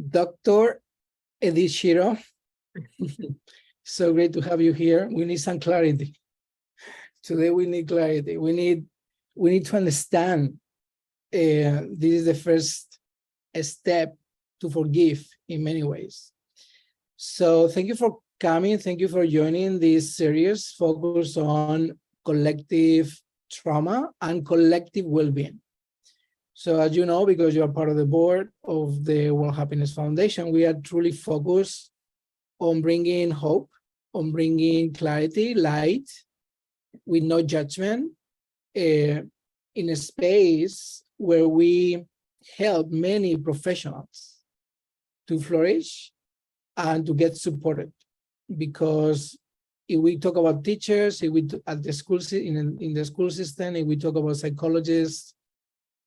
Dr. Edith Shiro. So great to have you here. We need some clarity. Today we need clarity. We need to understand this is the first step to forgive in many ways. So thank you for coming. Thank you for joining this series focused on collective trauma and collective well-being. So as you know, because you are part of the board of the World Happiness Foundation, we are truly focused on bringing hope, on bringing clarity, light, with no judgment, in a space where we help many professionals to flourish and to get supported. Because if we talk about teachers, if we at the school in the school system, if we talk about psychologists,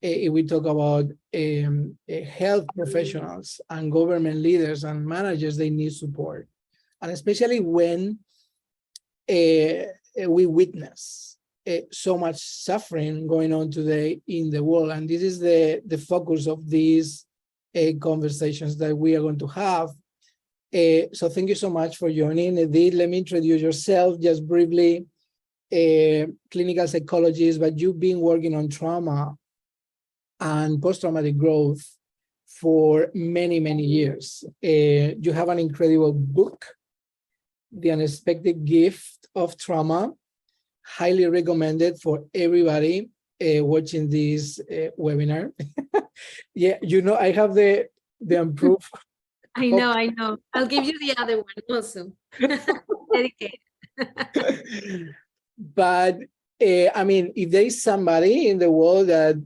if we talk about health professionals and government leaders and managers, they need support. And especially when we witness so much suffering going on today in the world. And this is the focus of these conversations that we are going to have. So thank you so much for joining. Edith, let me introduce yourself just briefly. Clinical psychologist, but you've been working on trauma and post-traumatic growth for many, many years. You have an incredible book, The Unexpected Gift of Trauma, highly recommended for everybody watching this webinar. Yeah, you know, I have the improved. I know. I'll give you the other one also. Dedicated. But I mean, if there is somebody in the world that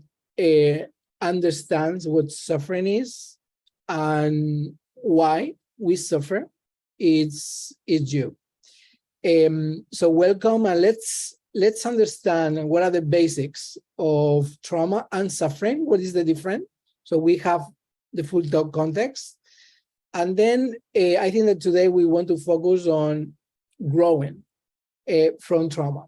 understands what suffering is and why we suffer, it's you. So welcome, and let's understand what are the basics of trauma and suffering. What is the difference? So we have the full context. And then I think that today we want to focus on growing from trauma.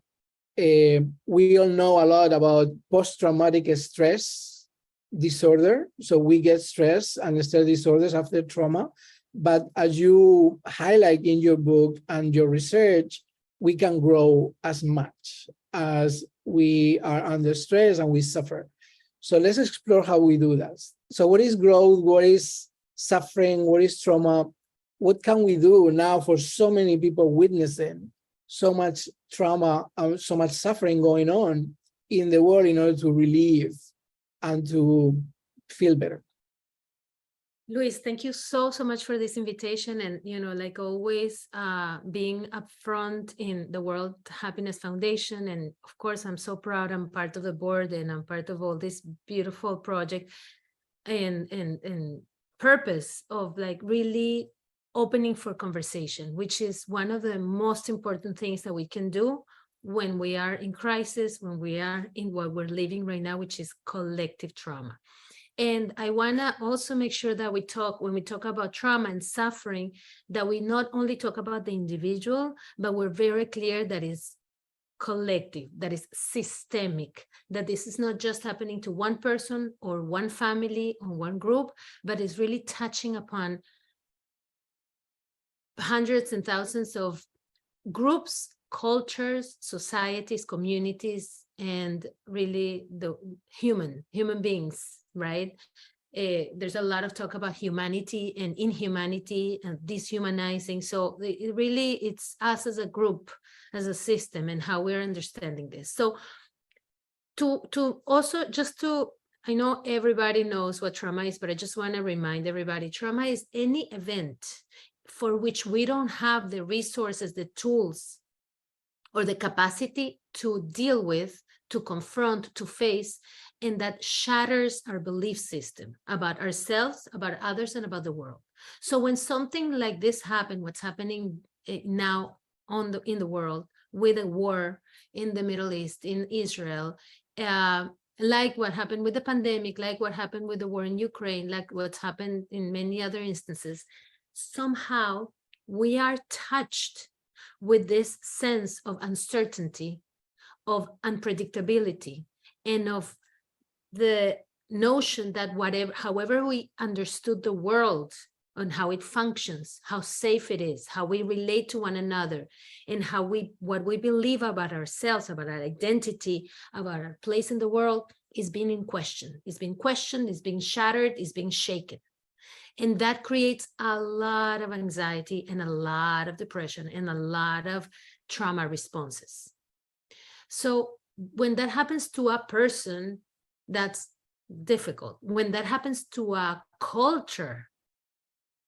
We all know a lot about post-traumatic stress disorder. So we get stress and stress disorders after trauma. But as you highlight in your book and your research, we can grow as much as we are under stress and we suffer. So let's explore how we do that. So what is growth? What is suffering? What is trauma? What can we do now for so many people witnessing so much trauma and so much suffering going on in the world in order to relieve and to feel better? Luis, thank you so much for this invitation. And, you know, like always, being upfront in the World Happiness Foundation. And of course, I'm so proud I'm part of the board and I'm part of all this beautiful project and purpose of like really opening for conversation, which is one of the most important things that we can do when we are in crisis, when we are in what we're living right now, which is collective trauma. And I want to also make sure that when we talk about trauma and suffering, that we not only talk about the individual, but we're very clear that it's collective, that is systemic, that this is not just happening to one person or one family or one group, but it's really touching upon hundreds and thousands of groups, cultures, societies, communities, and really the human beings, right? There's a lot of talk about humanity and inhumanity and dehumanizing. So it's us as a group, as a system, and how we're understanding this. So to also I know everybody knows what trauma is, but I just want to remind everybody, trauma is any event for which we don't have the resources, the tools, or the capacity to deal with, to confront, to face, and that shatters our belief system about ourselves, about others, and about the world. So when something like this happened, what's happening now in the world with a war in the Middle East, in Israel, like what happened with the pandemic, like what happened with the war in Ukraine, like what's happened in many other instances, somehow we are touched with this sense of uncertainty, of unpredictability, and of the notion that however we understood the world on how it functions, how safe it is, how we relate to one another, and what we believe about ourselves, about our identity, about our place in the world is being in question. It's being questioned, it's being shattered, it's being shaken. And that creates a lot of anxiety and a lot of depression and a lot of trauma responses. So when that happens to a person, that's difficult. When that happens to a culture,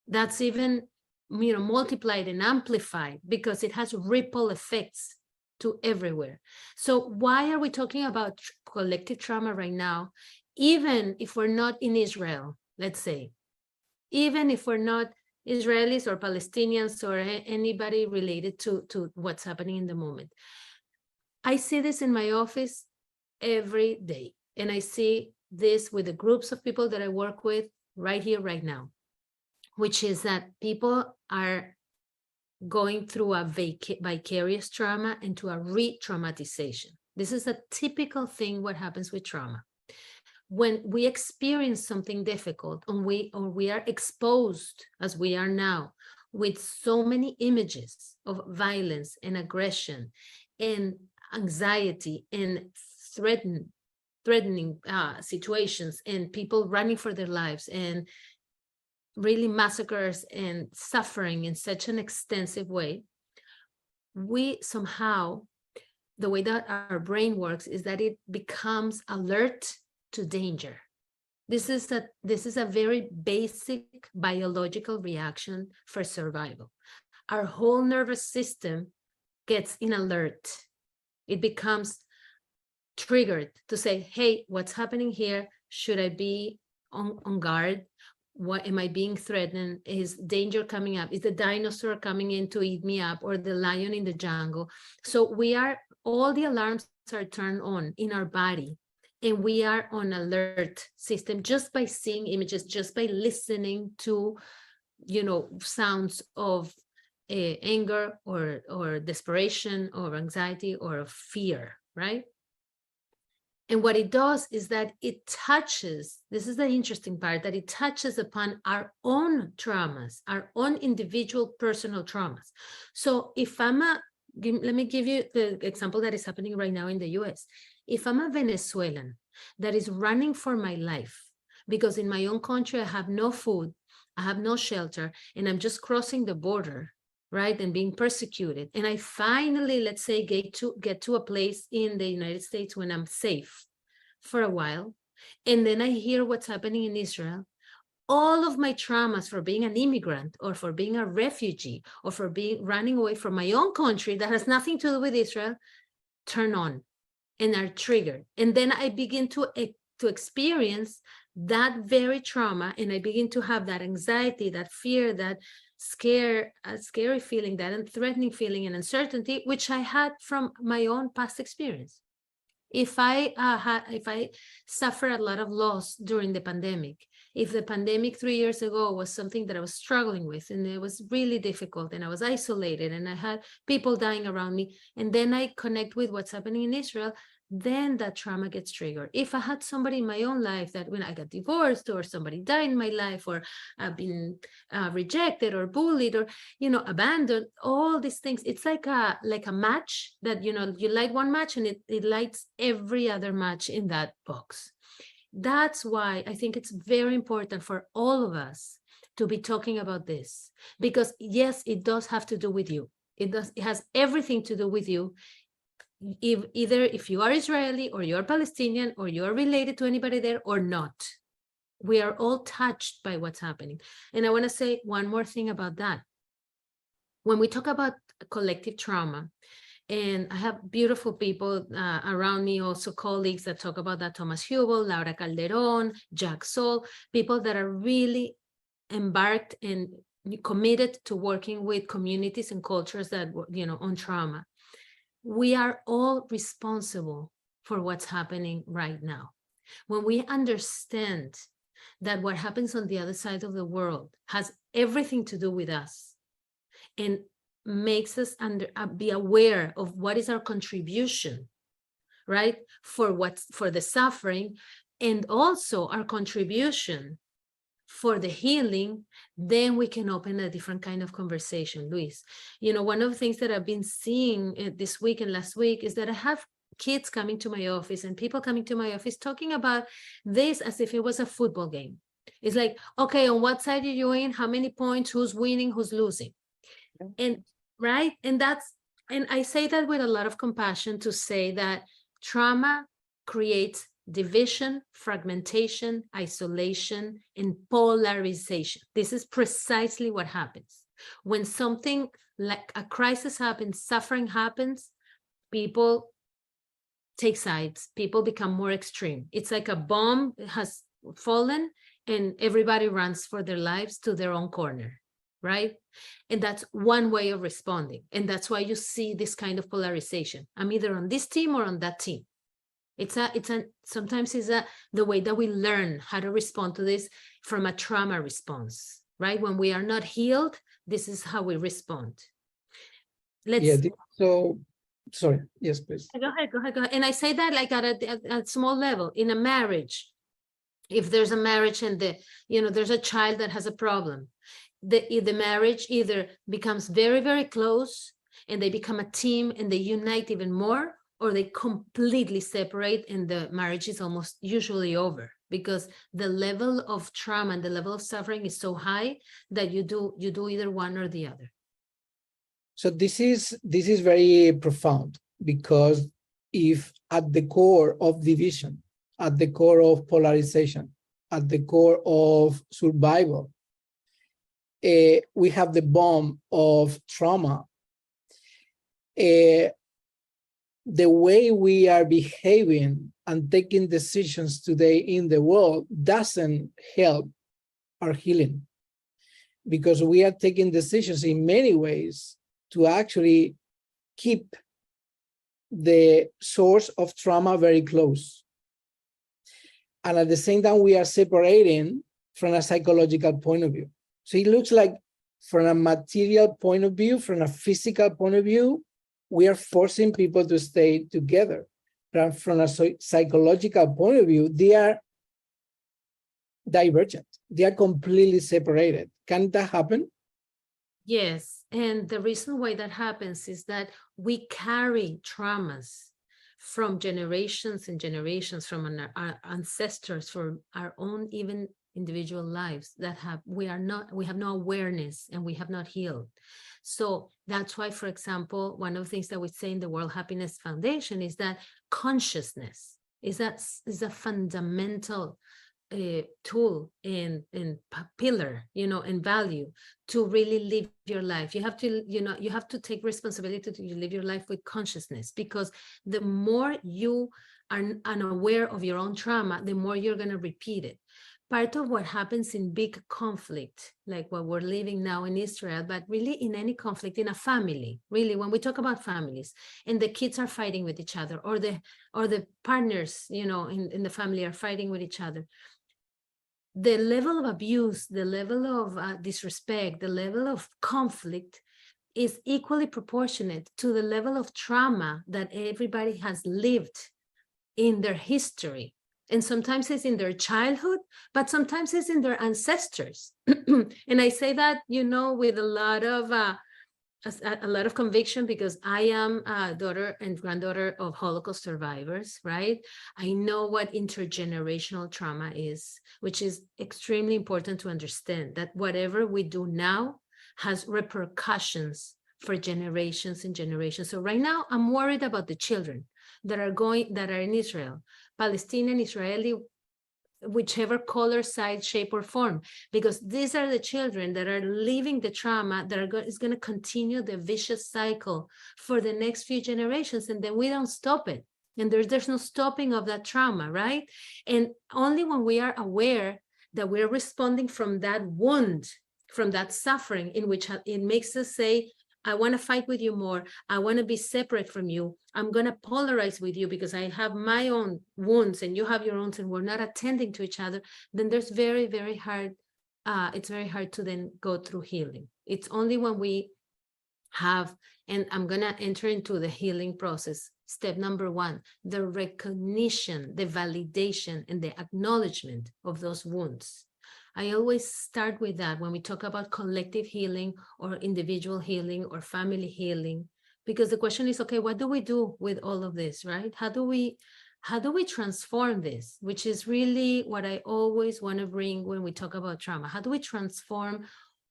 that's even, multiplied and amplified because it has ripple effects to everywhere. So why are we talking about collective trauma right now? Even if we're not in Israel, let's say, even if we're not Israelis or Palestinians or anybody related to what's happening in the moment. I see this in my office every day, and I see this with the groups of people that I work with right here, right now, which is that people are going through a vicarious trauma into a re-traumatization. This is a typical thing what happens with trauma. When we experience something difficult or we are exposed, as we are now, with so many images of violence and aggression and anxiety and threatening situations and people running for their lives and really massacres and suffering in such an extensive way, we somehow, the way that our brain works is that it becomes alert to danger. This is a very basic biological reaction for survival. Our whole nervous system gets in alert. It becomes triggered to say, hey, what's happening here? Should I be on guard? What am I being threatened? Is danger coming up? Is the dinosaur coming in to eat me up, or the lion in the jungle? So all the alarms are turned on in our body, and we are on alert system just by seeing images, just by listening to, sounds of anger or desperation or anxiety or fear, right? And what it does is that it touches, this is the interesting part, that it touches upon our own traumas, our own individual personal traumas. So if let me give you the example that is happening right now in the US. If I'm a Venezuelan that is running for my life, because in my own country, I have no food, I have no shelter, and I'm just crossing the border, right, and being persecuted. And I finally, let's say, get to a place in the United States when I'm safe for a while. And then I hear what's happening in Israel. All of my traumas for being an immigrant or for being a refugee or for running away from my own country that has nothing to do with Israel turn on and are triggered. And then I begin to experience that very trauma, and I begin to have that anxiety, that fear, that scary feeling, that threatening feeling and uncertainty, which I had from my own past experience. If I suffer a lot of loss during the pandemic, if the pandemic 3 years ago was something that I was struggling with and it was really difficult and I was isolated and I had people dying around me, and then I connect with what's happening in Israel, then that trauma gets triggered. If I had somebody in my own life that when I got divorced or somebody died in my life or I've been rejected or bullied or, abandoned, all these things, it's like a match that, you light one match and it lights every other match in that box. That's why I think it's very important for all of us to be talking about this, because yes, it does have to do with you. It has everything to do with you. Either if you are Israeli or you're Palestinian or you're related to anybody there or not, we are all touched by what's happening. And I want to say one more thing about that. When we talk about collective trauma, and I have beautiful people around me, also colleagues that talk about that, Thomas Hubel, Laura Calderon, Jack Soll, people that are really embarked and committed to working with communities and cultures that, on trauma. We are all responsible for what's happening right now. When we understand that what happens on the other side of the world has everything to do with us and makes us be aware of what is our contribution, right, for the suffering, and also our contribution for the healing, then we can open a different kind of conversation, Luis. You know, one of the things that I've been seeing this week and last week is that I have kids coming to my office and people coming to my office talking about this as if it was a football game. It's like, okay, on what side are you in? How many points? Who's winning? Who's losing? And right. And I say that with a lot of compassion to say that trauma creates division, fragmentation, isolation, and polarization. This is precisely what happens. When something like a crisis happens, suffering happens, people take sides, people become more extreme. It's like a bomb has fallen and everybody runs for their lives to their own corner, right? And that's one way of responding. And that's why you see this kind of polarization. I'm either on this team or on that team. Sometimes it's the way that we learn how to respond to this from a trauma response, right? When we are not healed, this is how we respond. So sorry, yes, please. Go ahead. And I say that like at a small level. In a marriage, if there's a marriage and there's a child that has a problem, the marriage either becomes very, very close and they become a team and they unite even more, or they completely separate and the marriage is almost usually over because the level of trauma and the level of suffering is so high that you do either one or the other. So this is very profound, because if at the core of division, at the core of polarization, at the core of survival, we have the bomb of trauma, the way we are behaving and taking decisions today in the world doesn't help our healing, because we are taking decisions in many ways to actually keep the source of trauma very close. And at the same time, we are separating from a psychological point of view. So it looks like from a material point of view, from a physical point of view, we are forcing people to stay together. But from a psychological point of view, they are divergent. They are completely separated. Can that happen? Yes. And the reason why that happens is that we carry traumas from generations and generations, from our ancestors, from our own even individual lives that we have no awareness and we have not healed. So that's why, for example, one of the things that we say in the World Happiness Foundation is that consciousness is a fundamental tool and pillar, and value to really live your life. You have to take responsibility to live your life with consciousness, because the more you are unaware of your own trauma, the more you're going to repeat it. Part of what happens in big conflict, like what we're living now in Israel, but really in any conflict in a family, really, when we talk about families and the kids are fighting with each other, or the partners, in the family are fighting with each other, the level of abuse, the level of disrespect, the level of conflict is equally proportionate to the level of trauma that everybody has lived in their history. And sometimes it's in their childhood, but sometimes it's in their ancestors. And I say that, with a lot of conviction, because I am a daughter and granddaughter of Holocaust survivors, right? I know what intergenerational trauma is, which is extremely important to understand, that whatever we do now has repercussions for generations and generations. So right now, I'm worried about the children that are in Israel, Palestinian, Israeli, whichever color, size, shape, or form, because these are the children that are living the trauma that is going to continue the vicious cycle for the next few generations, and then we don't stop it. And there's no stopping of that trauma, right? And only when we are aware that we're responding from that wound, from that suffering, in which it makes us say, I want to fight with you more. I want to be separate from you. I'm going to polarize with you because I have my own wounds and you have your own, and we're not attending to each other. Then there's very, very hard. It's very hard to then go through healing. It's only when we have, and I'm going to enter into the healing process. Step number 1, the recognition, the validation, and the acknowledgement of those wounds. I always start with that when we talk about collective healing or individual healing or family healing, because the question is, okay, what do we do with all of this, right? How do we transform this, which is really what I always want to bring when we talk about trauma. How do we transform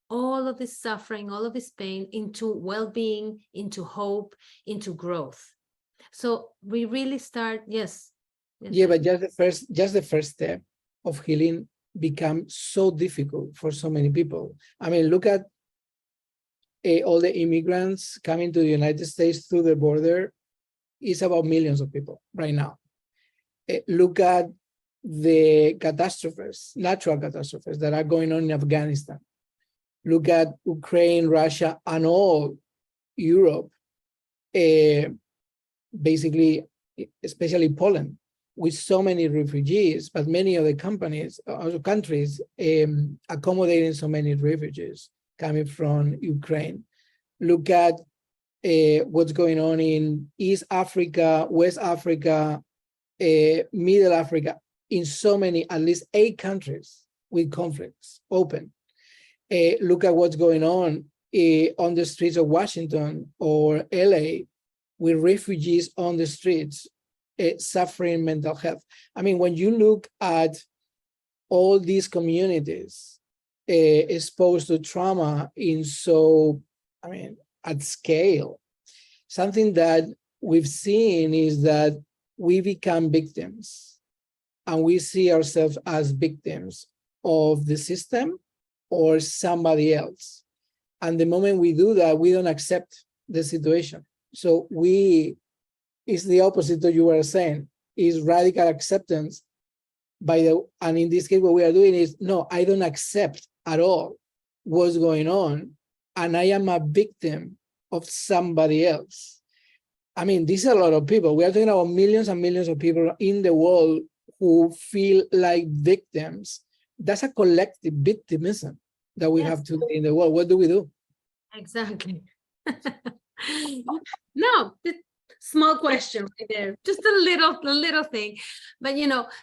all of this suffering, all of this pain into well-being, into hope, into growth? So we really start, yes. Yeah, but just the first step of healing becomes so difficult for so many people. I mean, look at all the immigrants coming to the United States through the border. It's about millions of people right now. Look at the catastrophes, natural catastrophes that are going on in Afghanistan. Look at Ukraine, Russia, and all Europe, basically, especially Poland, with so many refugees, but many of the companies, countries accommodating so many refugees coming from Ukraine. Look at what's going on in East Africa, West Africa, Middle Africa, in so many, at least 8 countries with conflicts open. Look at what's going on the streets of Washington or LA with refugees on the streets suffering mental health. I mean, when you look at all these communities exposed to trauma at scale, something that we've seen is that we become victims and we see ourselves as victims of the system or somebody else. And the moment we do that, we don't accept the situation. So it's the opposite of you were saying, is radical acceptance and in this case, what we are doing is, no, I don't accept at all what's going on, and I am a victim of somebody else. I mean, these are a lot of people. We are talking about millions and millions of people in the world who feel like victims. That's a collective victimism that we have today in the world. What do we do? Exactly. No, small question right there, just a little thing. But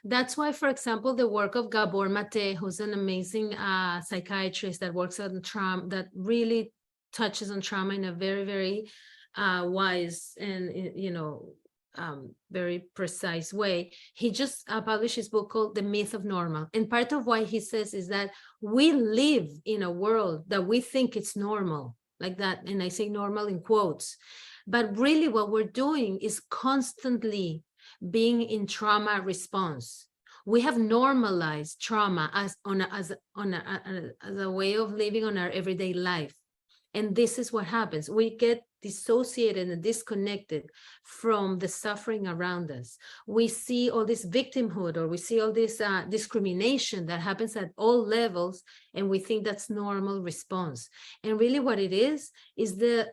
that's why, for example, the work of Gabor Mate, who's an amazing psychiatrist that works on trauma, that really touches on trauma in a very, very wise and very precise way. He just published his book called The Myth of Normal. And part of why he says is that we live in a world that we think it's normal, like that. And I say normal in quotes. But really what we're doing is constantly being in trauma response. We have normalized trauma as a way of living on our everyday life. And this is what happens. We get dissociated and disconnected from the suffering around us. We see all this victimhood, or we see all this discrimination that happens at all levels, and we think that's normal response. And really what it is the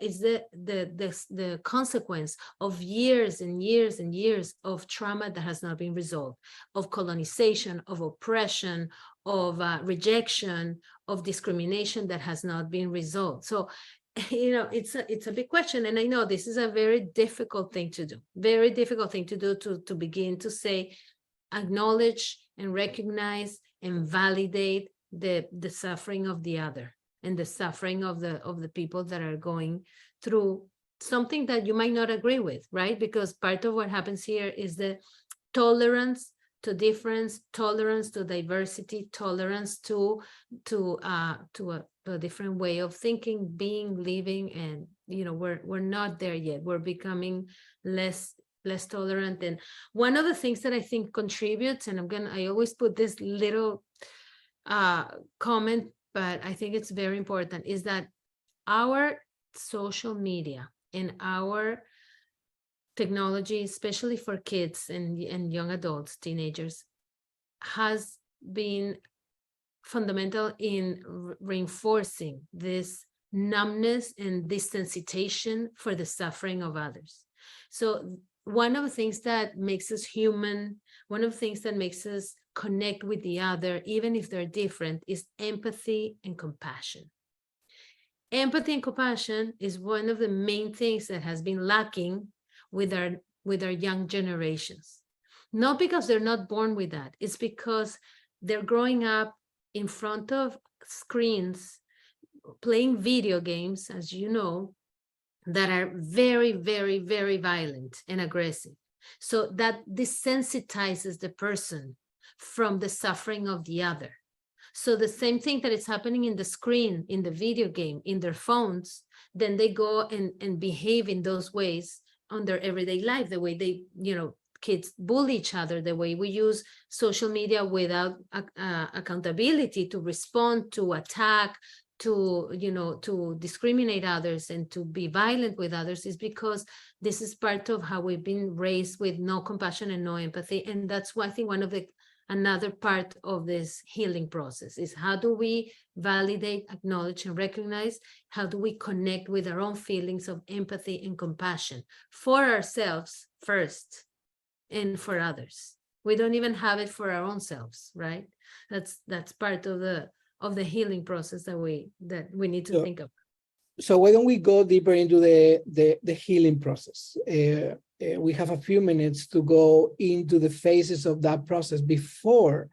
consequence of years and years and years of trauma that has not been resolved, of colonization, of oppression, of rejection, of discrimination that has not been resolved. So it's a big question, and I know this is a very difficult thing to do, to begin to say, acknowledge and recognize and validate the suffering of the other and the suffering of the people that are going through something that you might not agree with, right? Because part of what happens here is the tolerance to difference, tolerance to diversity, tolerance to a different way of thinking, being, living, and we're not there yet. We're becoming less tolerant. And one of the things that I think contributes, and I always put this little comment, but I think it's very important, is that our social media and our technology, especially for kids and young adults, teenagers, has been fundamental in reinforcing this numbness and desensitization for the suffering of others. So one of the things that makes us human, one of the things that makes us connect with the other, even if they're different, is empathy and compassion. Empathy and compassion is one of the main things that has been lacking with our young generations. Not because they're not born with that, it's because they're growing up in front of screens, playing video games, as you know, that are very, very, very violent and aggressive. So that desensitizes the person from the suffering of the other. So the same thing that is happening in the screen, in the video game, in their phones, then they go and behave in those ways on their everyday life, the way they, kids bully each other, the way we use social media without accountability to respond, to attack, to discriminate others and to be violent with others, is because this is part of how we've been raised, with no compassion and no empathy. And that's why I think another part of this healing process is, how do we validate, acknowledge, and recognize? How do we connect with our own feelings of empathy and compassion for ourselves first and for others? We don't even have it for our own selves, right? That's part of the healing process that we need to think of. So why don't we go deeper into the healing process? We have a few minutes to go into the phases of that process before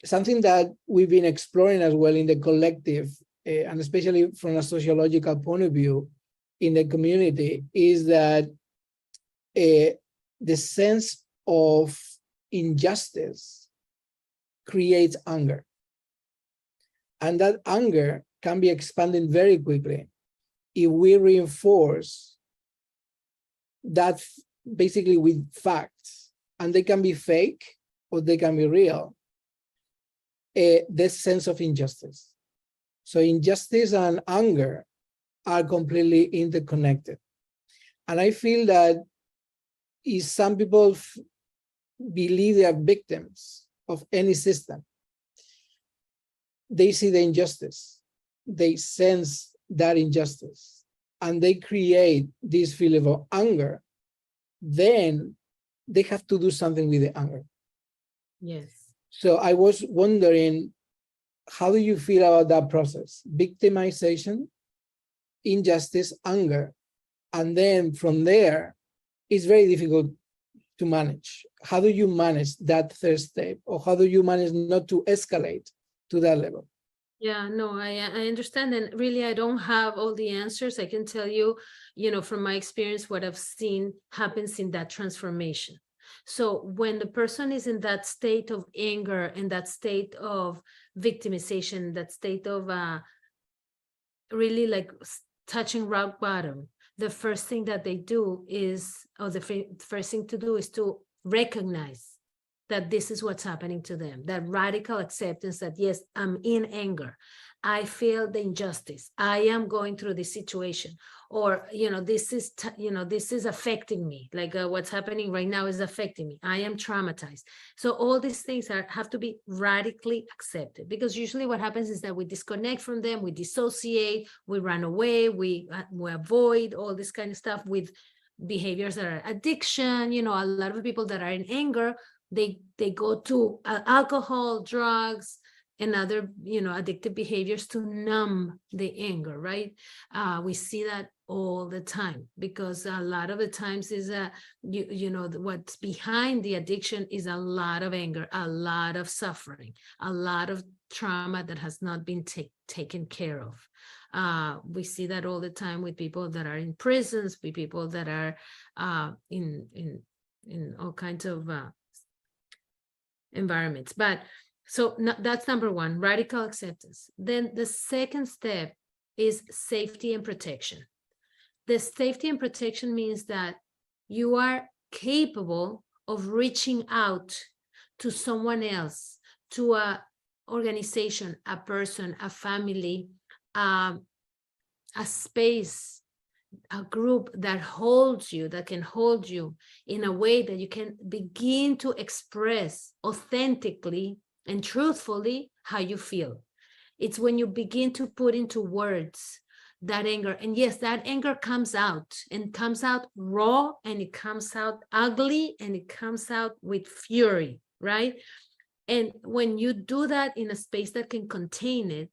something that we've been exploring as well in the collective, and especially from a sociological point of view in the community, is that the sense of injustice creates anger. And that anger can be expanded very quickly if we reinforce that basically with facts, and they can be fake or they can be real, this sense of injustice. So injustice and anger are completely interconnected. And I feel that if some people believe they are victims of any system, they see the injustice, they sense that injustice, and they create this feeling of anger, then they have to do something with the anger. Yes. So I was wondering, how do you feel about that process? Victimization, injustice, anger, and then from there, it's very difficult to manage. How do you manage that third step, or how do you manage not to escalate to that level? Yeah, no, I understand. And really, I don't have all the answers. I can tell you, from my experience, what I've seen happens in that transformation. So when the person is in that state of anger, and that state of victimization, that state of really like touching rock bottom, the first thing that they do is, or the first thing to do is to recognize that this is what's happening to them, that radical acceptance that, yes, I'm in anger. I feel the injustice. I am going through this situation, or, this is affecting me. Like what's happening right now is affecting me. I am traumatized. So all these things have to be radically accepted, because usually what happens is that we disconnect from them, we dissociate, we run away, we avoid all this kind of stuff with behaviors that are addiction. A lot of people that are in anger, they go to alcohol, drugs, and other, addictive behaviors to numb the anger, right? We see that all the time, because a lot of the times is, what's behind the addiction is a lot of anger, a lot of suffering, a lot of trauma that has not been taken care of. We see that all the time with people that are in prisons, with people that are in all kinds of environments. But so that's number one, radical acceptance. Then the second step is safety and protection. The safety and protection means that you are capable of reaching out to someone else, to a organization, a person, a family, a space, a group that holds you, that can hold you in a way that you can begin to express authentically and truthfully how you feel. It's when you begin to put into words that anger. And yes, that anger comes out, and comes out raw, and it comes out ugly, and it comes out with fury, right? And when you do that in a space that can contain it,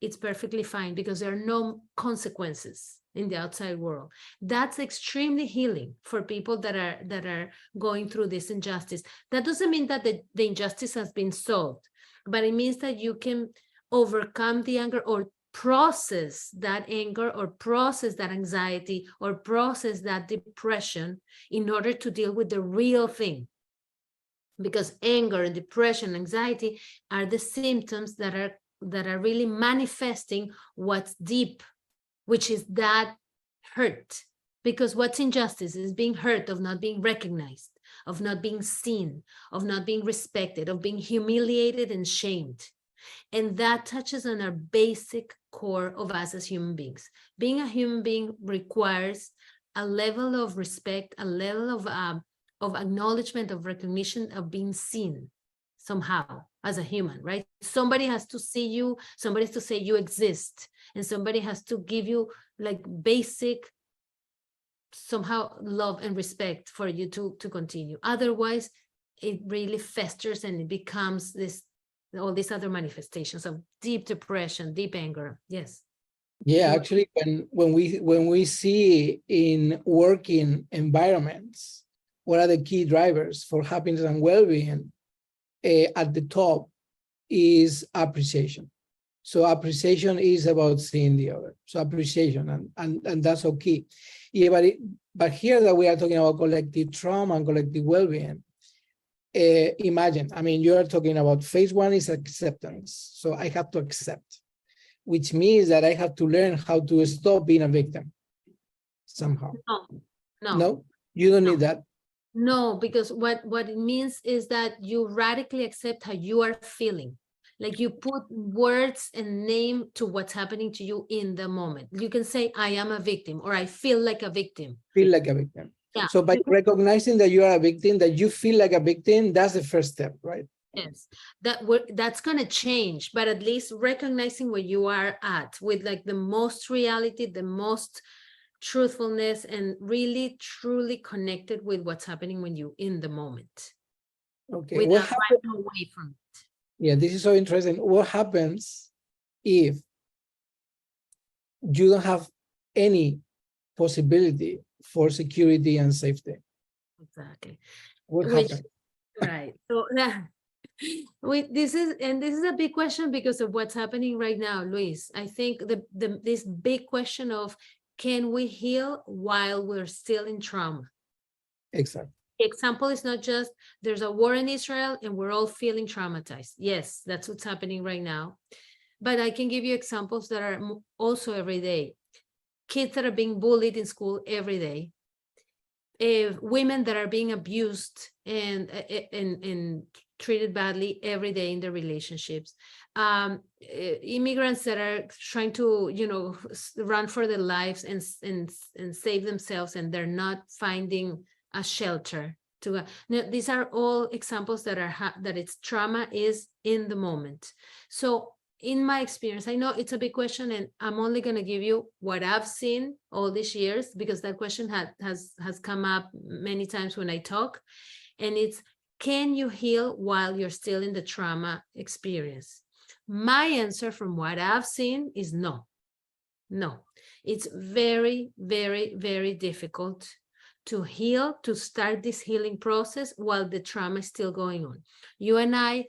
it's perfectly fine because there are no consequences in the outside world. That's extremely healing for people that are going through this injustice. That doesn't mean that the injustice has been solved, but it means that you can overcome the anger or process that anger or process that anxiety or process that depression in order to deal with the real thing. Because anger and depression and anxiety are the symptoms that are really manifesting what's deep, which is that hurt. Because what's injustice is being hurt of not being recognized, of not being seen, of not being respected, of being humiliated and shamed. And that touches on our basic core of us as human beings. Being a human being requires a level of respect, a level of acknowledgement, of recognition, of being seen somehow as a human, right? Somebody has to see you, somebody has to say you exist, and somebody has to give you like basic somehow love and respect for you to continue. Otherwise, it really festers and it becomes all these other manifestations of deep depression, deep anger. Yes. Yeah, actually, when we see in working environments, what are the key drivers for happiness and well-being? At the top is appreciation. So appreciation is about seeing the other. So appreciation, and that's okay. Yeah, but here that we are talking about collective trauma and collective well-being, imagine, I mean, you are talking about phase one is acceptance. So I have to accept, which means that I have to learn how to stop being a victim somehow. No, you don't need that. No, because what it means is that you radically accept how you are feeling. Like you put words and name to what's happening to you in the moment. You can say, I am a victim, or I feel like a victim. Feel like a victim. Yeah. So by recognizing that you are a victim, that you feel like a victim, that's the first step, right? Yes, that's going to change, but at least recognizing where you are at with like the most reality, the most truthfulness, and really truly connected with what's happening when you in the moment. Okay. Without running away from it. Yeah, this is so interesting. What happens if you don't have any possibility for security and safety? Exactly. What happens? Right. So this is a big question because of what's happening right now, Luis. I think this big question of, can we heal while we're still in trauma? Exactly. The example is not just there's a war in Israel and we're all feeling traumatized. Yes, that's what's happening right now. But I can give you examples that are also every day. Kids that are being bullied in school every day. Women that are being abused and treated badly every day in their relationships. Immigrants that are trying to, run for their lives and save themselves, and they're not finding a shelter to. Now, these are all examples that that it's trauma is in the moment. So in my experience, I know it's a big question, and I'm only going to give you what I've seen all these years, because that question has come up many times when I talk, and it's, can you heal while you're still in the trauma experience? My answer from what I've seen is no. No, it's very, very, very difficult to heal, to start this healing process while the trauma is still going on. You and I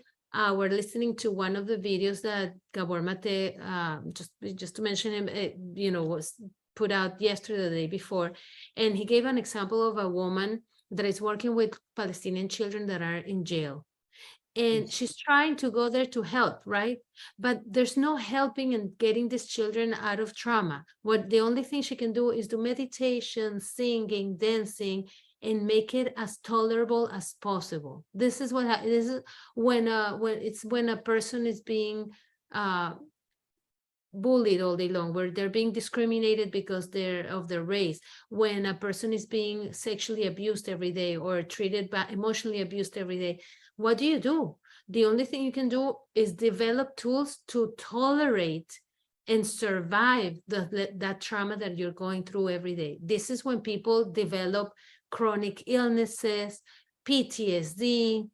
were listening to one of the videos that Gabor Mate, just to mention him, was put out yesterday, the day before, and he gave an example of a woman that is working with Palestinian children that are in jail. And she's trying to go there to help, right? But there's no helping and getting these children out of trauma. The only thing she can do is do meditation, singing, dancing, and make it as tolerable as possible. This is when a person is being bullied all day long, where they're being discriminated because they're of their race, when a person is being sexually abused every day or treated emotionally abused every day. What do? The only thing you can do is develop tools to tolerate and survive that trauma that you're going through every day. This is when people develop chronic illnesses, PTSD,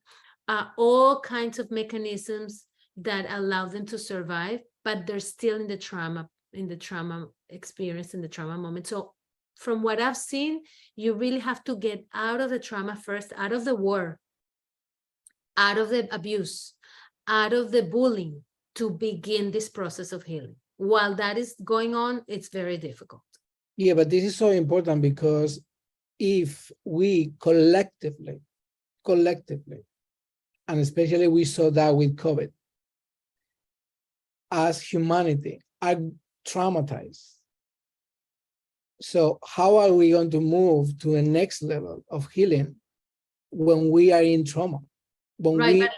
all kinds of mechanisms that allow them to survive but they're still in the trauma experience, in the trauma moment. So from what I've seen, you really have to get out of the trauma first, out of the war, out of the abuse, out of the bullying, to begin this process of healing. While that is going on, it's very difficult. Yeah, but this is so important because if we collectively, and especially we saw that with COVID, as humanity are traumatized. So how are we going to move to the next level of healing when we are in trauma? Right,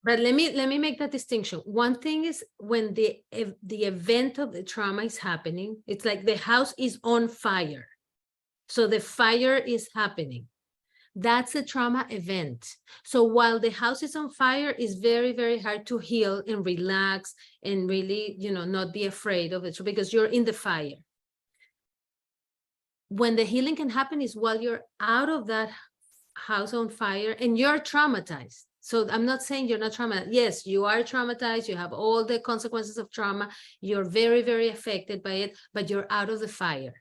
but let me make that distinction. One thing is when the event of the trauma is happening, it's like the house is on fire. So the fire is happening. That's a trauma event. So while the house is on fire, it's very, very hard to heal and relax and really, not be afraid of it, because you're in the fire. When the healing can happen is while you're out of that house on fire and you're traumatized. So I'm not saying you're not traumatized. Yes, you are traumatized. You have all the consequences of trauma. You're very, very affected by it, but you're out of the fire.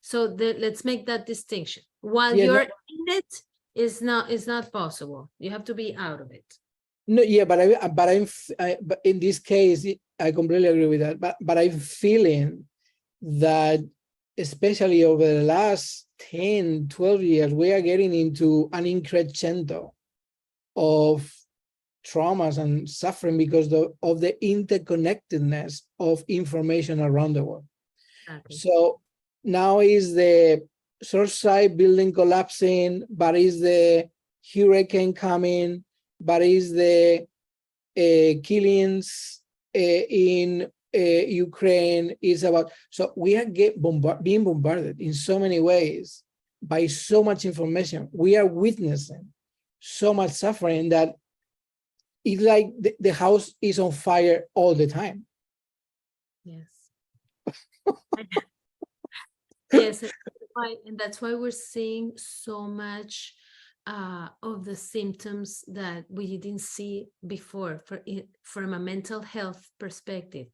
So let's make that distinction. While you're in it, is not possible. You have to be out of it. No, yeah, but but in this case, I completely agree with that. But I'm feeling that, especially over the last 10, 12 years, we are getting into an increscendo of traumas and suffering because of the interconnectedness of information around the world. Okay. So now is the Surfside building collapsing, but is the hurricane coming, but is the killings in Ukraine is about. So we are being bombarded in so many ways by so much information. We are witnessing so much suffering that it's like the house is on fire all the time. Yes. Yes, and that's why we're seeing so much of the symptoms that we didn't see before from a mental health perspective.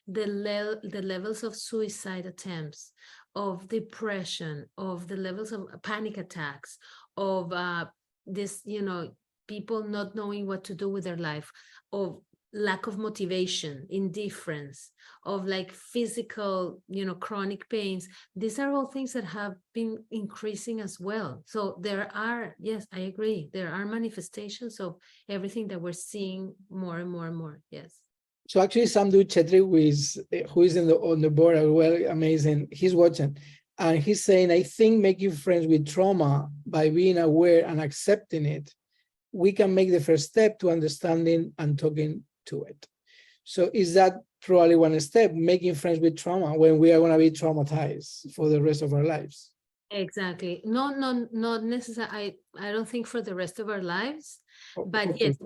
The levels of suicide attempts, of depression, of the levels of panic attacks, of this, people not knowing what to do with their life, of lack of motivation, indifference, of like physical, chronic pains. These are all things that have been increasing as well. So there are, yes, I agree. There are manifestations of everything that we're seeing more and more and more. Yes. So actually, Sam Chetri, who is on the board as well, amazing. He's watching, and he's saying, I think making friends with trauma by being aware and accepting it, we can make the first step to understanding and talking to it. So is that probably one step, making friends with trauma when we are going to be traumatized for the rest of our lives? Exactly. No, not necessarily. I don't think for the rest of our lives, but yes,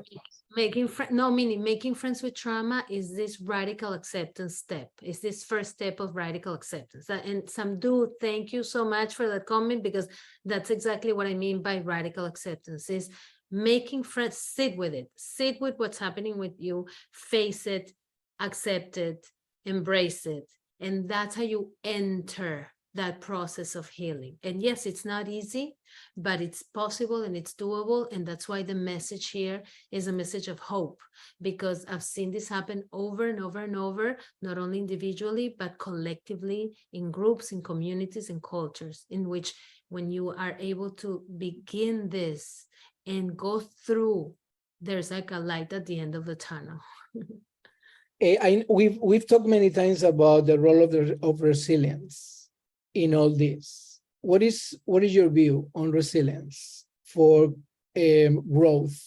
making friends with trauma is this radical acceptance step. Is this first step of radical acceptance. And Samdu, thank you so much for that comment, because that's exactly what I mean by radical acceptance, is making friends, sit with what's happening with you, face it, accept it, embrace it. And that's how you enter that process of healing. And yes, it's not easy, but it's possible and it's doable. And that's why the message here is a message of hope, because I've seen this happen over and over and over, not only individually, but collectively, in groups, in communities, and cultures, in which when you are able to begin this and go through, there's like a light at the end of the tunnel. We've talked many times about the role of resilience in all this. What is your view on resilience for growth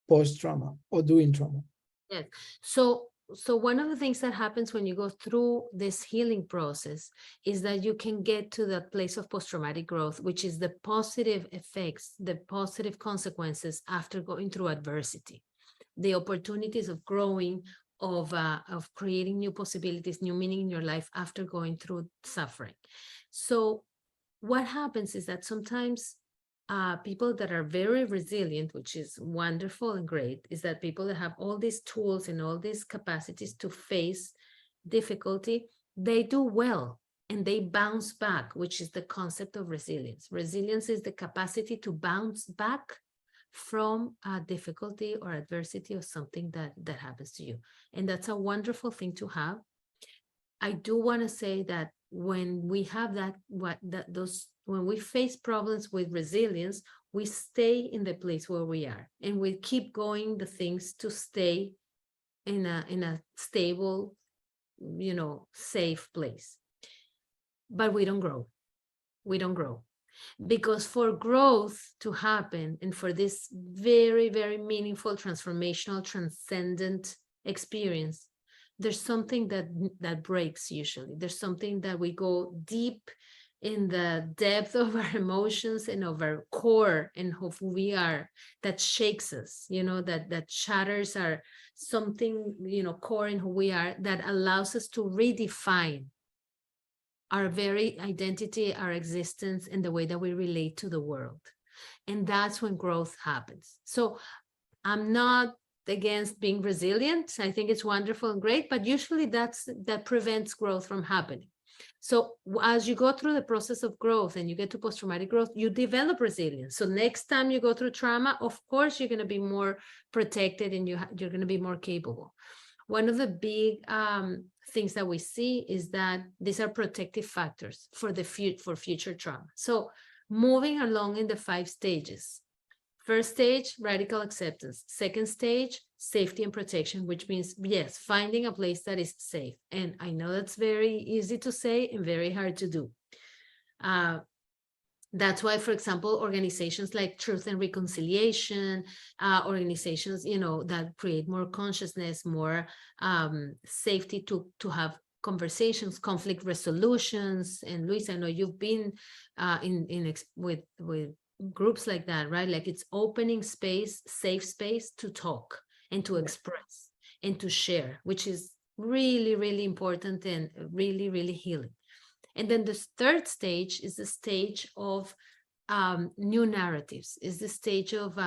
post-trauma or during trauma? Yes. So one of the things that happens when you go through this healing process is that you can get to that place of post-traumatic growth, which is the positive effects, the positive consequences after going through adversity, the opportunities of growing, of creating new possibilities, new meaning in your life after going through suffering. So what happens is that sometimes people that are very resilient, which is wonderful and great, is that people that have all these tools and all these capacities to face difficulty, they do well and they bounce back, which is the concept of resilience. Resilience is the capacity to bounce back from a difficulty or adversity or something that happens to you. And that's a wonderful thing to have. I do want to say that when we have when we face problems with resilience, we stay in the place where we are and we keep going the things to stay in a stable, safe place. But we don't grow. We don't grow. Because for growth to happen and for this very, very meaningful, transformational, transcendent experience, there's something that breaks usually. There's something that we go deep in the depth of our emotions and of our core and of who we are, that shakes us, that shatters our something, core in who we are, that allows us to redefine our very identity, our existence, and the way that we relate to the world. And that's when growth happens. So I'm not against being resilient. I think it's wonderful and great, but usually that prevents growth from happening. So as you go through the process of growth and you get to post-traumatic growth, you develop resilience. So next time you go through trauma, of course, you're going to be more protected and you're going to be more capable. One of the big things that we see is that these are protective factors for future trauma. So moving along in the 5 stages. First stage, radical acceptance. Second stage, safety and protection, which means, yes, finding a place that is safe. And I know that's very easy to say and very hard to do. That's why, for example, organizations like Truth and Reconciliation, organizations, that create more consciousness, more safety to have conversations, conflict resolutions. And Luis, I know you've been with groups like that, right? Like it's opening space, safe space to talk and to express and to share, which is really, really important and really, really healing. And then the third stage is the stage of new narratives, is the stage of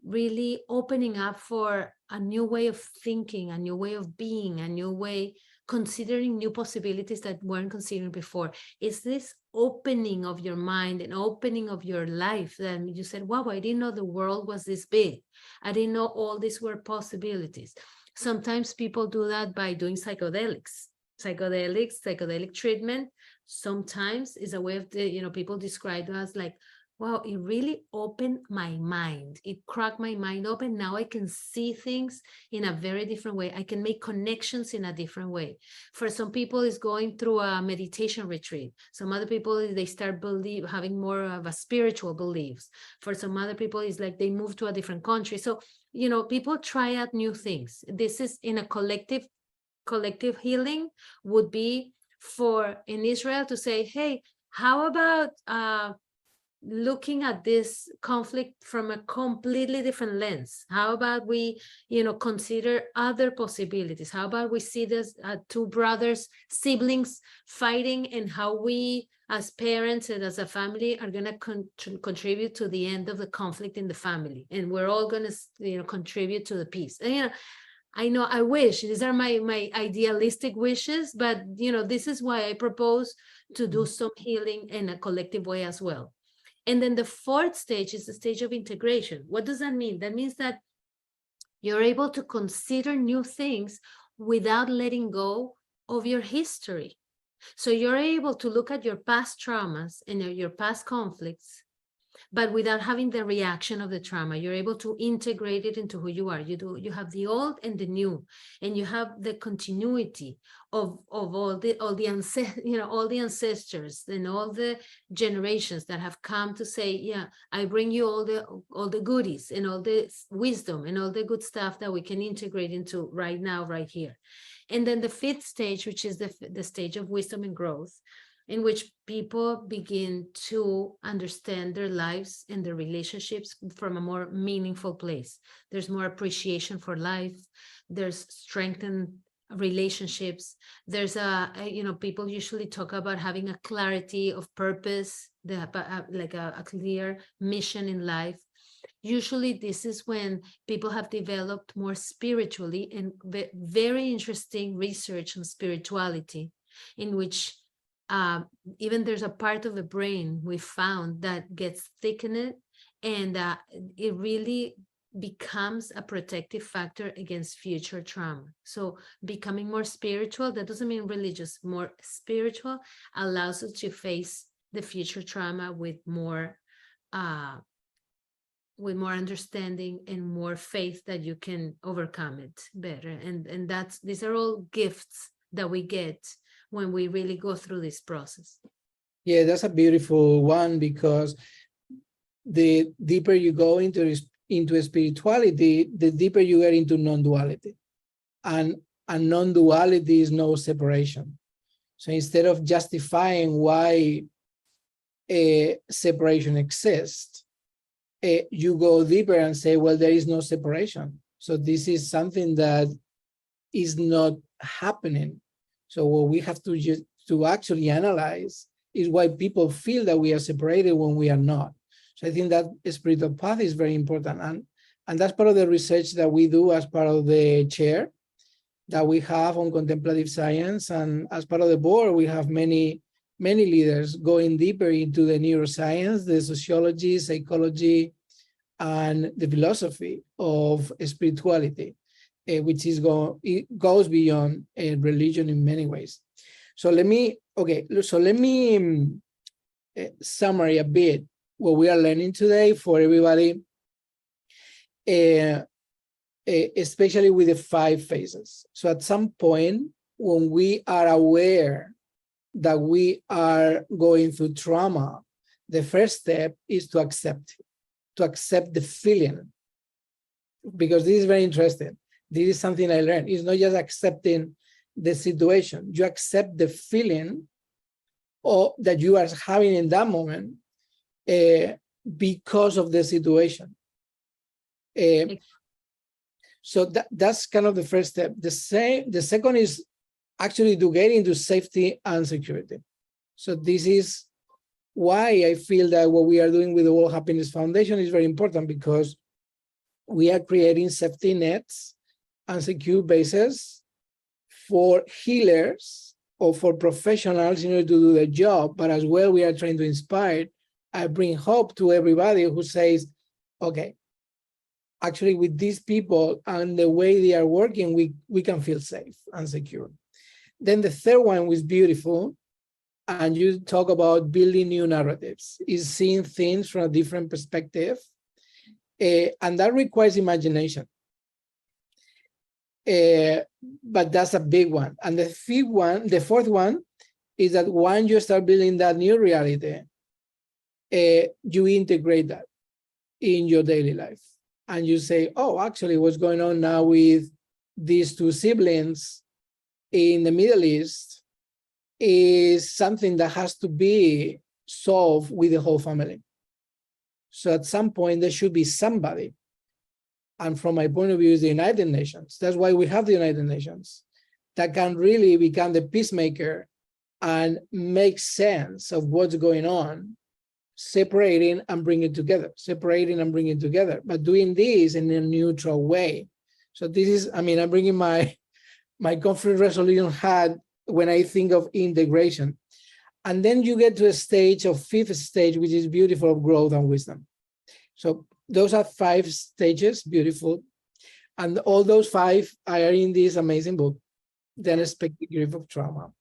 really opening up for a new way of thinking, a new way of being, a new way, considering new possibilities that weren't considered before. It's this opening of your mind and opening of your life that you said, wow, I didn't know the world was this big. I didn't know all these were possibilities. Sometimes people do that by doing psychedelics. Psychedelic treatment sometimes is a way of, people describe it as like, wow, it really opened my mind. It cracked my mind open. Now I can see things in a very different way. I can make connections in a different way. For some people, it's going through a meditation retreat. Some other people, they start having more of a spiritual beliefs. For some other people, it's like they move to a different country. So, people try out new things. This is in a collective healing would be in Israel to say, hey, how about looking at this conflict from a completely different lens? How about we, consider other possibilities? How about we see this 2 brothers, siblings fighting, and how we as parents and as a family are going to contribute to the end of the conflict in the family. And we're all going to, contribute to the peace. And, I know I wish, these are my idealistic wishes, but, this is why I propose to do some healing in a collective way as well. And then the 4th stage is the stage of integration. What does that mean? That means that you're able to consider new things without letting go of your history. So you're able to look at your past traumas and your past conflicts, but without having the reaction of the trauma. You're able to integrate it into who you are. You have the old and the new, and you have the continuity of all the ancestors and all the generations that have come to say, yeah, I bring you all the goodies and all the wisdom and all the good stuff that we can integrate into right now, right here. And then the 5th stage, which is the stage of wisdom and growth, in which people begin to understand their lives and their relationships from a more meaningful place. There's more appreciation for life. There's strengthened relationships. There's people usually talk about having a clarity of purpose, like a clear mission in life. Usually this is when people have developed more spiritually, and very interesting research on spirituality, in which even there's a part of the brain we found that gets thickened, and it really becomes a protective factor against future trauma. So becoming more spiritual, that doesn't mean religious, more spiritual, allows us to face the future trauma with more understanding and more faith that you can overcome it better. And these are all gifts that we get when we really go through this process. Yeah, that's a beautiful one, because the deeper you go into spirituality, the deeper you get into non-duality. And non-duality is no separation. So instead of justifying why a separation exists, you go deeper and say, well, there is no separation. So this is something that is not happening. So what we have to actually analyze is why people feel that we are separated when we are not. So I think that spiritual path is very important. And that's part of the research that we do as part of the chair that we have on contemplative science. And as part of the board, we have many leaders going deeper into the neuroscience, the sociology, psychology, and the philosophy of spirituality, which goes beyond religion in many ways. So let me summary a bit what we are learning today for everybody, especially with the 5 phases. So at some point, when we are aware that we are going through trauma, the first step is to accept the feeling, because this is very interesting. This is something I learned. It's not just accepting the situation. You accept the feeling that you are having in that moment because of the situation. So that's kind of the first step. The second is actually to get into safety and security. So this is why I feel that what we are doing with the World Happiness Foundation is very important, because we are creating safety nets and secure bases for healers or for professionals in order to do their job, but as well we are trying to inspire and bring hope to everybody who says, okay, actually with these people and the way they are working, we can feel safe and secure. Then the third one was beautiful, and you talk about building new narratives, is seeing things from a different perspective, and that requires imagination. But that's a big one. And the fourth one is that once you start building that new reality, you integrate that in your daily life. And you say, oh, actually what's going on now with these 2 siblings in the Middle East is something that has to be solved with the whole family. So at some point there should be somebody. And from my point of view, is the United Nations. That's why we have the United Nations, that can really become the peacemaker and make sense of what's going on, separating and bringing together, but doing this in a neutral way. So this is, I'm bringing my conflict resolution hat when I think of integration. And then you get to a stage of 5th stage, which is beautiful, of growth and wisdom. So those are 5 stages, beautiful. And all those 5 are in this amazing book, The Unexpected Grief of Trauma.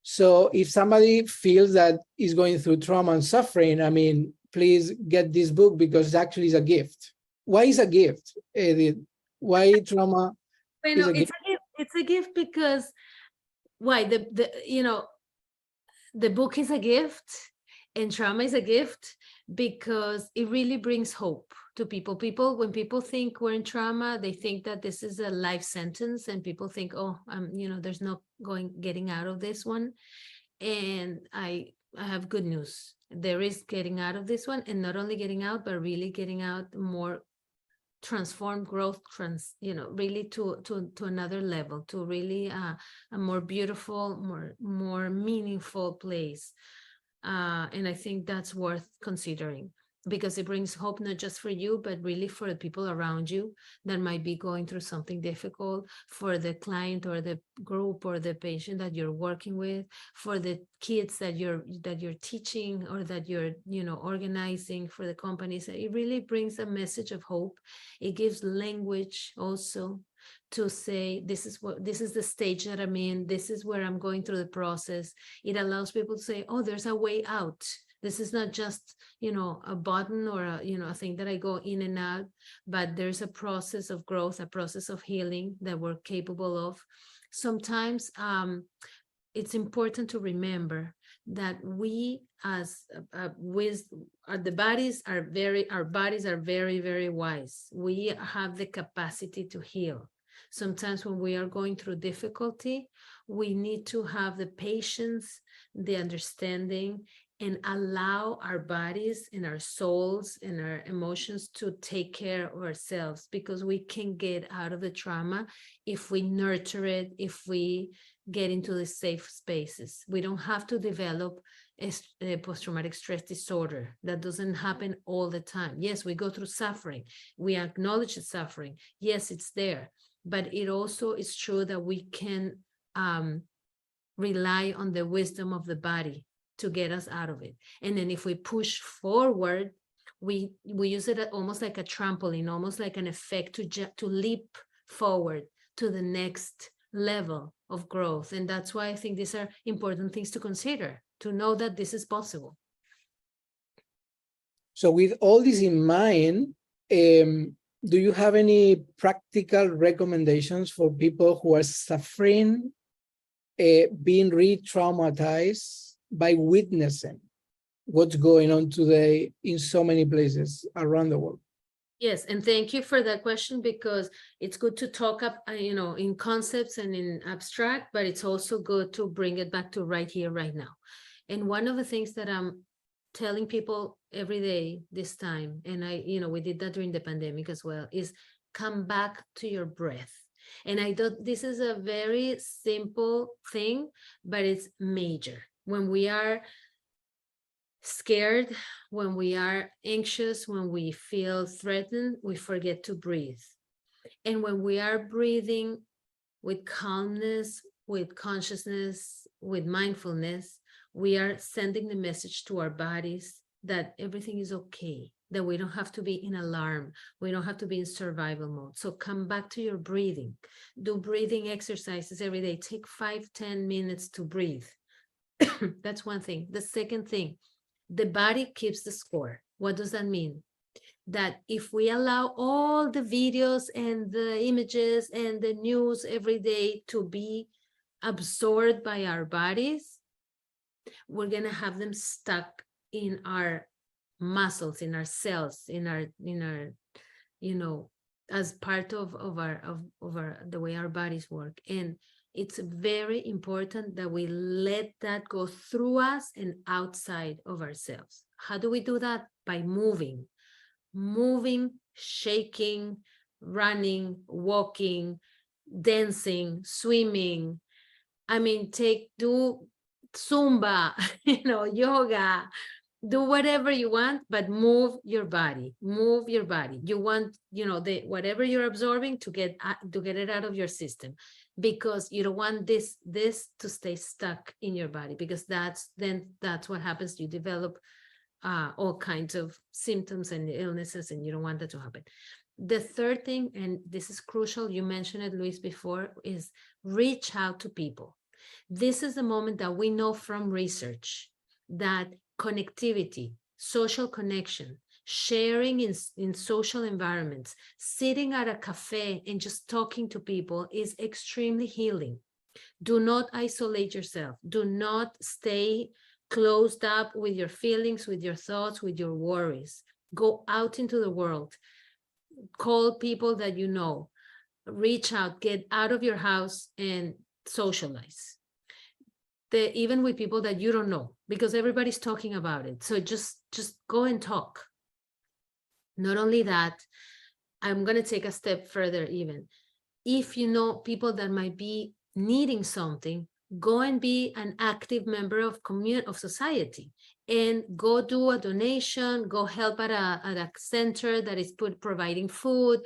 So if somebody feels that is going through trauma and suffering, please get this book, because it actually is a gift. Why is a gift, Edith? Why trauma is a gift? It's a gift because why? The book is a gift and trauma is a gift because it really brings hope to people. When people think we're in trauma, they think that this is a life sentence, and people think, oh, there's no getting out of this one. And I have good news. There is getting out of this one, and not only getting out, but really getting out more transform growth, really to another level, to really a more beautiful, more meaningful place. And I think that's worth considering, because it brings hope not just for you, but really for the people around you that might be going through something difficult, for the client or the group or the patient that you're working with, for the kids that you're teaching or that you're organizing, for the companies. It really brings a message of hope. It gives language also to say, this is the stage that I'm in, this is where I'm going through the process. It allows people to say, oh, there's a way out. This is not just, a button or a thing that I go in and out, but there's a process of growth, a process of healing that we're capable of. Sometimes it's important to remember that we as our bodies are very, very wise. We have the capacity to heal. Sometimes when we are going through difficulty, we need to have the patience, the understanding, and allow our bodies and our souls and our emotions to take care of ourselves, because we can get out of the trauma if we nurture it, if we get into the safe spaces. We don't have to develop a post-traumatic stress disorder. That doesn't happen all the time. Yes, we go through suffering. We acknowledge the suffering. Yes, it's there. But it also is true that we can rely on the wisdom of the body to get us out of it. And then if we push forward, we use it almost like a trampoline, almost like an effect to leap forward to the next level of growth. And that's why I think these are important things to consider, to know that this is possible. So with all this in mind, do you have any practical recommendations for people who are suffering, being re-traumatized by witnessing what's going on today in so many places around the world? Yes, and thank you for that question, because it's good to talk up, in concepts and in abstract, but it's also good to bring it back to right here, right now. And one of the things that I'm telling people every day this time, and we did that during the pandemic as well, is come back to your breath. And I thought this is a very simple thing, but it's major. When we are scared, when we are anxious, when we feel threatened, we forget to breathe. And when we are breathing with calmness, with consciousness, with mindfulness, we are sending the message to our bodies that everything is okay, that we don't have to be in alarm, we don't have to be in survival mode. So come back to your breathing. Do breathing exercises every day. Take 5-10 minutes to breathe. That's one thing. The second thing, the body keeps the score. What does that mean? That if we allow all the videos and the images and the news every day to be absorbed by our bodies, we're going to have them stuck in our muscles, in our cells, in our as part of the way our bodies work. And it's very important that we let that go through us and outside of ourselves. How do we do that? By moving, shaking, running, walking, dancing, swimming. Do Zumba, yoga, do whatever you want, but move your body. You want, whatever you're absorbing to get it out of your system, because you don't want this to stay stuck in your body, because that's what happens. You develop all kinds of symptoms and illnesses, and you don't want that to happen. The third thing, and this is crucial, you mentioned it, Luis, before, is reach out to people. This is the moment that we know from research that connectivity, social connection, sharing in social environments, sitting at a cafe and just talking to people is extremely healing. Do not isolate yourself. Do not stay closed up with your feelings, with your thoughts, with your worries. Go out into the world. Call people that you know. Reach out, get out of your house and socialize. Even with people that you don't know, because everybody's talking about it. So just go and talk. Not only that, I'm going to take a step further even. If you know people that might be needing something, go and be an active member of society, and go do a donation, go help at a center that is providing food.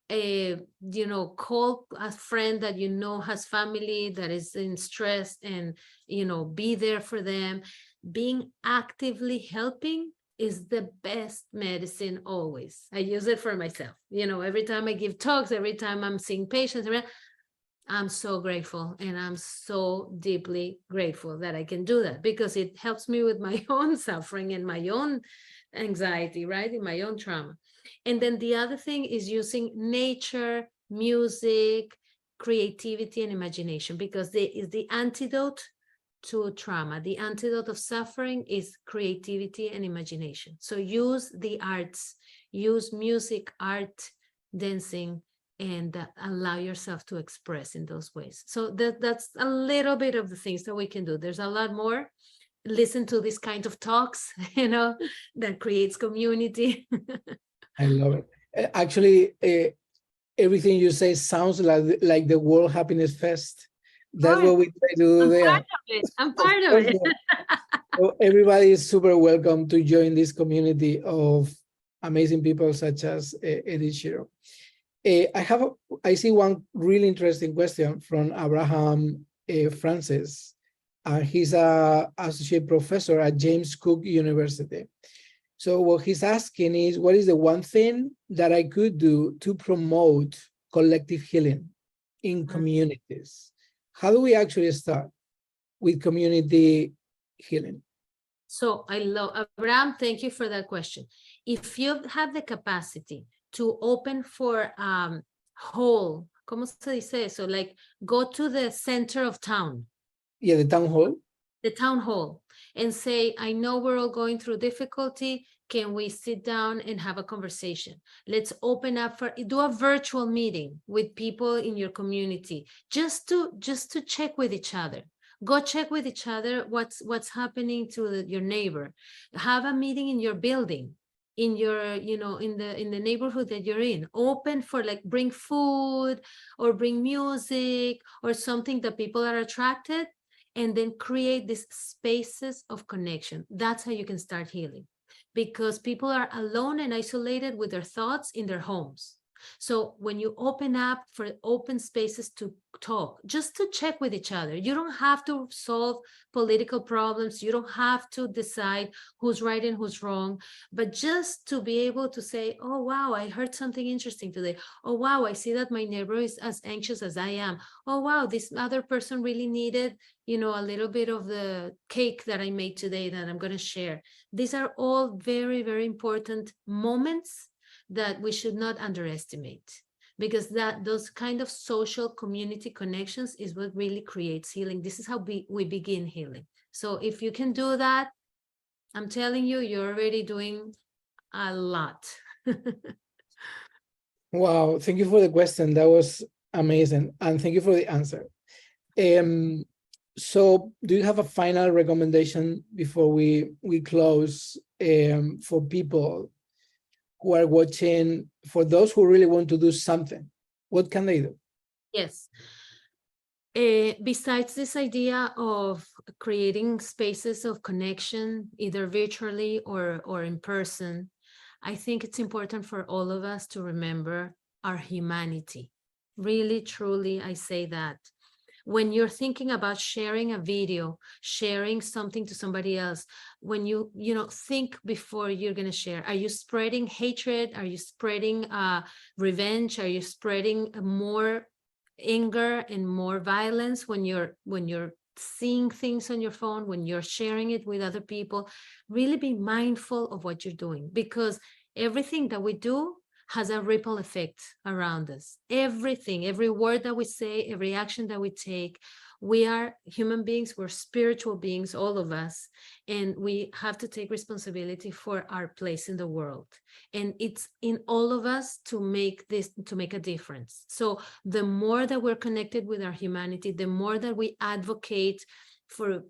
You know, call a friend that you know has family that is in stress, and you know, be there for them. Being actively helping is the best medicine always. I use it for myself. You know, every time I give talks, every time I'm seeing patients, I'm so grateful, and I'm so deeply grateful that I can do that, because it helps me with my own suffering and my own anxiety, right? In my own trauma. And then the other thing is using nature, music, creativity, and imagination, because it is the antidote to trauma. The antidote of suffering is creativity and imagination. So use the arts, use music, art, dancing, and allow yourself to express in those ways. So that's a little bit of the things that we can do. There's a lot more. Listen to these kind of talks, you know, that creates community. I love it. Actually, everything you say sounds like the World Happiness Fest. That's what we try to do I'm there. part of it. I'm Of part of course, it. so everybody is super welcome to join this community of amazing people such as Edith Shiro. I see one really interesting question from Abraham Francis. He's an associate professor at James Cook University. So what he's asking is, what is the one thing that I could do to promote collective healing in communities? How do we actually start with community healing? So I love, Abraham, thank you for that question. If you have the capacity to open for whole, ¿cómo se dice eso? Like go to the center of town. Yeah, the town hall. The town hall, and say, I know we're all going through difficulty. Can we sit down and have a conversation? Let's open up for, do a virtual meeting with people in your community, just to check with each other. Go check with each other what's happening to your neighbor. Have a meeting in your building, in your, you know, in the neighborhood that you're in. Open for, like, bring food or bring music or something that people are attracted, and then create these spaces of connection. That's how you can start healing, because people are alone and isolated with their thoughts in their homes. So when you open up for open spaces to talk, just to check with each other, you don't have to solve political problems. You don't have to decide who's right and who's wrong, but just to be able to say, oh, wow, I heard something interesting today. Oh, wow, I see that my neighbor is as anxious as I am. Oh, wow, this other person really needed, you know, a little bit of the cake that I made today that I'm going to share. These are all very, very important moments that we should not underestimate, because those kind of social community connections is what really creates healing. This is how we begin healing. So if you can do that, I'm telling you, you're already doing a lot. Wow, thank you for the question. That was amazing. And thank you for the answer. So do you have a final recommendation before we close, for people who are watching, for those who really want to do something? What can they do? Yes. Besides this idea of creating spaces of connection, either virtually or in person, I think it's important for all of us to remember our humanity. Really, truly, I say that. When you're thinking about sharing a video, sharing something to somebody else, when you think before you're going to share. Are you spreading hatred? Are you spreading revenge? Are you spreading more anger and more violence when you're seeing things on your phone, when you're sharing it with other people? Really be mindful of what you're doing, because everything that we do has a ripple effect around us. Everything, every word that we say, every action that we take, we are human beings, we're spiritual beings, all of us, and we have to take responsibility for our place in the world. And it's in all of us to make a difference. So the more that we're connected with our humanity, the more that we advocate for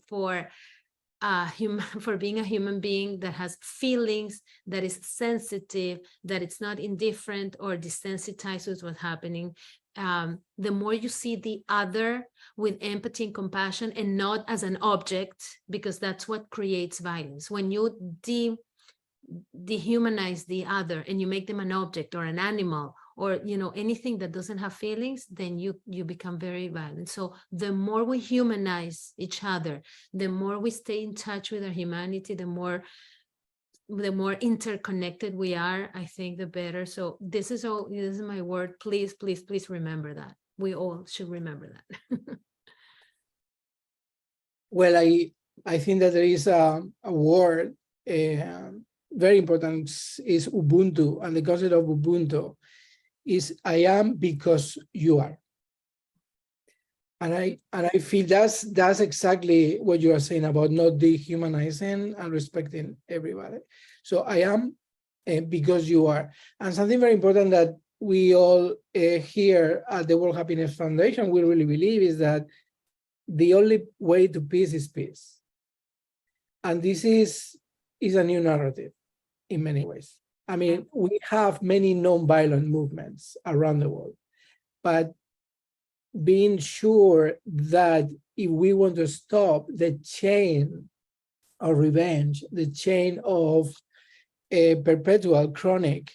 for being a human being that has feelings, that is sensitive, that it's not indifferent or desensitized with what's happening. The more you see the other with empathy and compassion and not as an object, because that's what creates violence. When you dehumanize the other and you make them an object or an animal or anything that doesn't have feelings, then you become very violent. So the more we humanize each other, the more we stay in touch with our humanity, the more interconnected we are, I think the better. So this is my word. Please, please, please remember that. We all should remember that. Well, I think that there is a word very important, is Ubuntu, and the concept of Ubuntu is I am because you are. And I feel that's exactly what you are saying about not dehumanizing and respecting everybody. So I am because you are. And something very important that we all here at the World Happiness Foundation, we really believe is that the only way to peace is peace. And this is a new narrative in many ways. I mean, we have many non-violent movements around the world, but being sure that if we want to stop the chain of revenge, the chain of perpetual chronic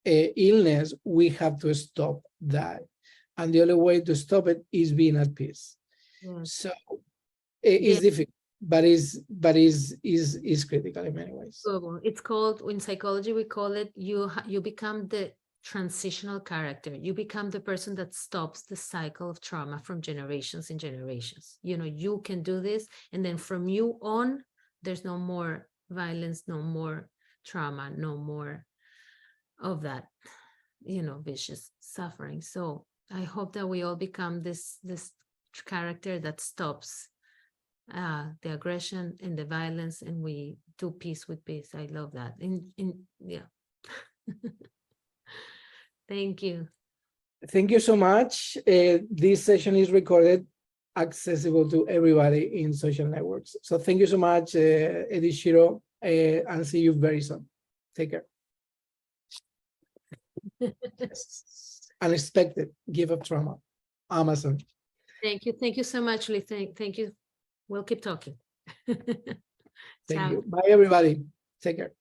illness, we have to stop that. And the only way to stop it is being at peace. So it's difficult, but is critical in many ways. It's called, in psychology, we call it, you become the transitional character. You become the person that stops the cycle of trauma from generations and generations. You can do this, and then from you on, there's no more violence, no more trauma, no more of that, vicious suffering. So I hope that we all become this character that stops the aggression and the violence, and we do peace with peace. I love that. Yeah. Thank you. Thank you so much. This session is recorded, accessible to everybody in social networks. So thank you so much, Edith Shiro, and see you very soon. Take care. Unexpected gift of trauma, Amazon. Thank you. Thank you so much, Lee. Thank you. We'll keep talking. Thank you. Bye, everybody. Take care.